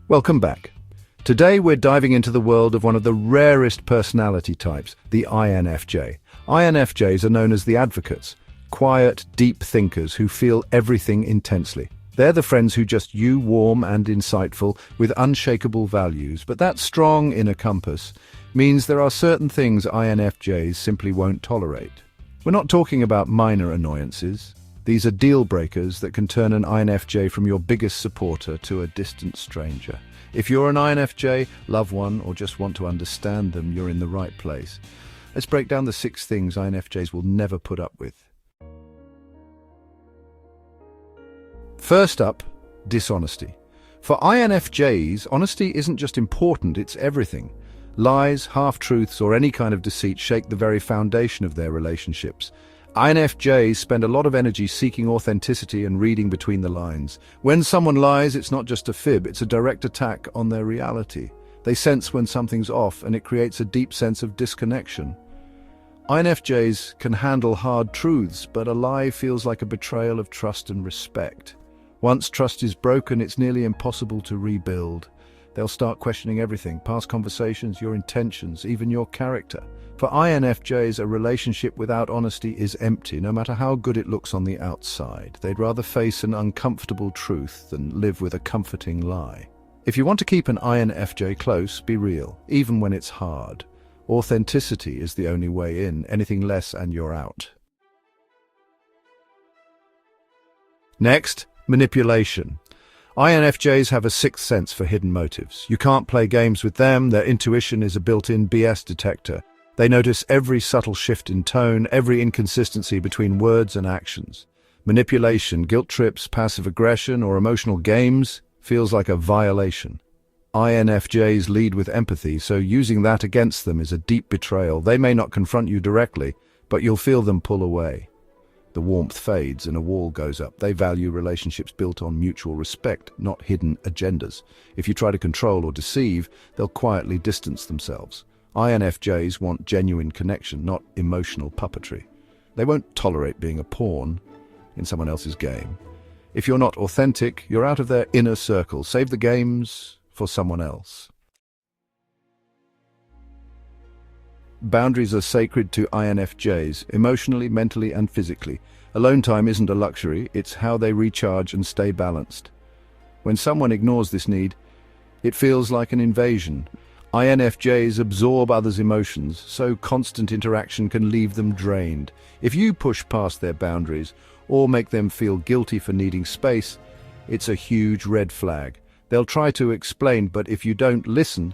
Welcome back. Today we're diving into the world of one of the rarest personality types, the INFJ. INFJs are known as the advocates, quiet, deep thinkers who feel everything intensely. They're the friends who just you, warm and insightful, with unshakable values. But that strong inner compass means there are certain things INFJs simply won't tolerate. We're not talking about minor annoyances. These are deal breakers that can turn an INFJ from your biggest supporter to a distant stranger. If you're an INFJ, love one, or just want to understand them, you're in the right place. Let's break down the 6 things INFJs will never put up with. First up, dishonesty. For INFJs, honesty isn't just important, it's everything. Lies, half-truths, or any kind of deceit shake the very foundation of their relationships. INFJs spend a lot of energy seeking authenticity and reading between the lines. When someone lies, it's not just a fib, it's a direct attack on their reality. They sense when something's off, and it creates a deep sense of disconnection. INFJs can handle hard truths, but a lie feels like a betrayal of trust and respect. Once trust is broken, it's nearly impossible to rebuild. They'll start questioning everything, past conversations, your intentions, even your character. For INFJs, a relationship without honesty is empty, no matter how good it looks on the outside. They'd rather face an uncomfortable truth than live with a comforting lie. If you want to keep an INFJ close, be real, even when it's hard. Authenticity is the only way in. Anything less and you're out. Next, manipulation. INFJs have a sixth sense for hidden motives. You can't play games with them. Their intuition is a built-in BS detector. They notice every subtle shift in tone, every inconsistency between words and actions. Manipulation, guilt trips, passive aggression, or emotional games feels like a violation. INFJs lead with empathy, so using that against them is a deep betrayal. They may not confront you directly, but you'll feel them pull away. The warmth fades and a wall goes up. They value relationships built on mutual respect, not hidden agendas. If you try to control or deceive, they'll quietly distance themselves. INFJs want genuine connection, not emotional puppetry. They won't tolerate being a pawn in someone else's game. If you're not authentic, you're out of their inner circle. Save the games for someone else. Boundaries are sacred to INFJs, emotionally, mentally, and physically. Alone time isn't a luxury, it's how they recharge and stay balanced. When someone ignores this need, it feels like an invasion. INFJs absorb others' emotions, so constant interaction can leave them drained. If you push past their boundaries or make them feel guilty for needing space, it's a huge red flag. They'll try to explain, but if you don't listen,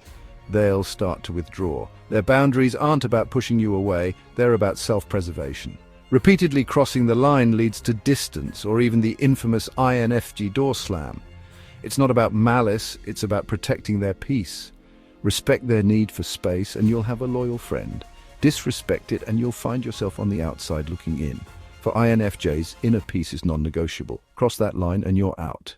they'll start to withdraw. Their boundaries aren't about pushing you away, they're about self-preservation. Repeatedly crossing the line leads to distance, or even the infamous INFJ door slam. It's not about malice, it's about protecting their peace. Respect their need for space and you'll have a loyal friend. Disrespect it and you'll find yourself on the outside looking in. For INFJs, inner peace is non-negotiable. Cross that line and you're out.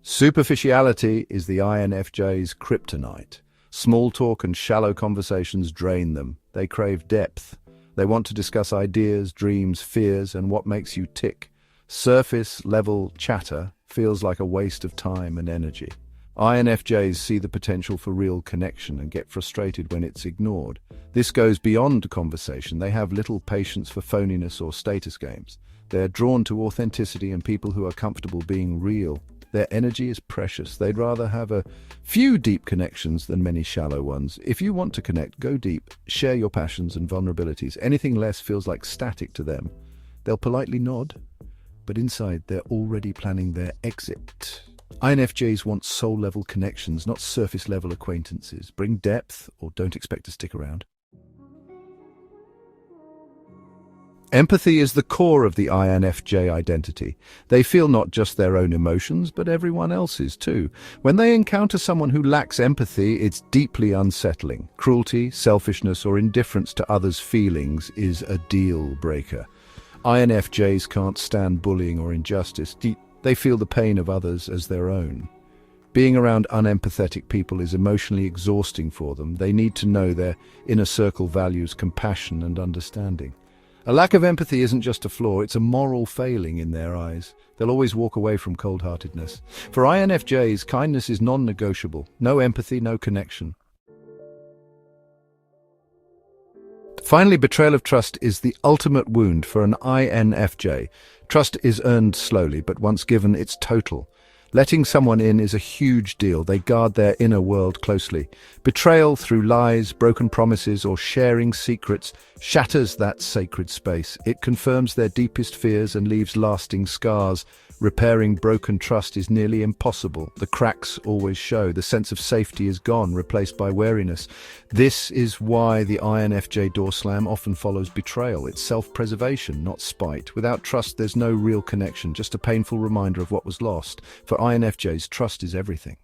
Superficiality is the INFJ's kryptonite. Small talk and shallow conversations drain them. They crave depth. They want to discuss ideas, dreams, fears, and what makes you tick. Surface-level chatter feels like a waste of time and energy. INFJs see the potential for real connection and get frustrated when it's ignored. This goes beyond conversation. They have little patience for phoniness or status games. They're drawn to authenticity and people who are comfortable being real. Their energy is precious. They'd rather have a few deep connections than many shallow ones. If you want to connect, go deep. Share your passions and vulnerabilities. Anything less feels like static to them. They'll politely nod, but inside they're already planning their exit. INFJs want soul-level connections, not surface-level acquaintances. Bring depth or don't expect to stick around. Empathy is the core of the INFJ identity. They feel not just their own emotions, but everyone else's too. When they encounter someone who lacks empathy, it's deeply unsettling. Cruelty, selfishness, or indifference to others' feelings is a deal breaker. INFJs can't stand bullying or injustice. They feel the pain of others as their own. Being around unempathetic people is emotionally exhausting for them. They need to know their inner circle values compassion and understanding. A lack of empathy isn't just a flaw, it's a moral failing in their eyes. They'll always walk away from cold-heartedness. For INFJs, kindness is non-negotiable. No empathy, no connection. Finally, betrayal of trust is the ultimate wound for an INFJ. Trust is earned slowly, but once given, it's total. Letting someone in is a huge deal. They guard their inner world closely. Betrayal through lies, broken promises, or sharing secrets shatters that sacred space. It confirms their deepest fears and leaves lasting scars. Repairing broken trust is nearly impossible. The cracks always show. The sense of safety is gone, replaced by wariness. This is why the INFJ door slam often follows betrayal. It's self-preservation, not spite. Without trust, there's no real connection, just a painful reminder of what was lost. For INFJs, trust is everything.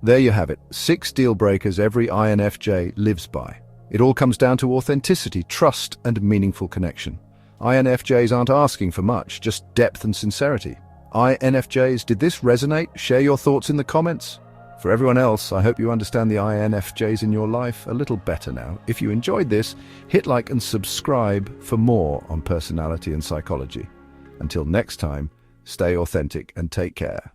There you have it, 6 deal breakers every INFJ lives by. It all comes down to authenticity, trust, and meaningful connection. INFJs aren't asking for much, just depth and sincerity. INFJs, did this resonate? Share your thoughts in the comments. For everyone else, I hope you understand the INFJs in your life a little better now. If you enjoyed this, hit like and subscribe for more on personality and psychology. Until next time, stay authentic and take care.